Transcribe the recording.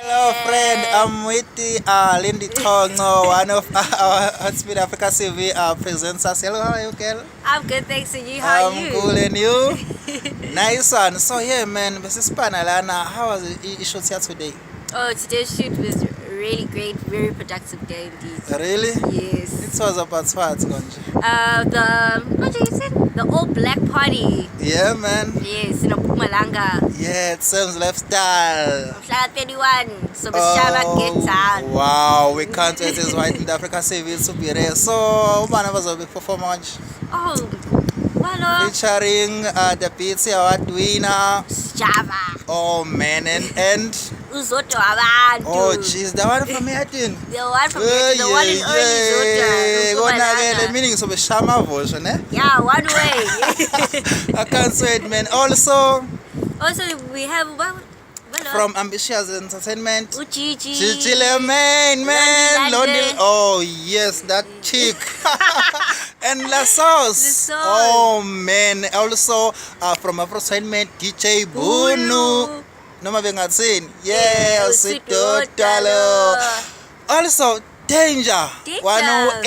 Hello friend, I'm with Lindy Kongo, one of our Hotspot Africa CV presenters. Hello, how are you, girl? I'm good, thanks to you. How are you? I'm cool, and you? Nice one. So yeah, man, this is Panalana. How was the shoot here today? Oh, today's shoot was really great, very productive day indeed. Really? Yes. It was about what, Gonji? What did you say? The all black party. Yeah, man. Yes, in Mpumalanga. Yeah, it sounds lifestyle. Mhla 31. So Bishaba gets out. Wow, we can't wait as white in the Africa CV to be there. So, one was a big performance. Oh, well, Featuring the Pizza Award winner. Java. Oh man, and Uzoto abantu. oh jeez, the one from Yatin. The one from the one in early Uzoto. Meaning so Shama version, eh? Yeah, one way. I can't wait, man. Also We have from Ambitious Entertainment. Uchiji. Chichile man. London. Oh yes, that chick. And La Sauce. Oh man. Also from Afro Segment, DJ Bunu. Noma bengathini. Yeah, sitotalo. Also Danger. 108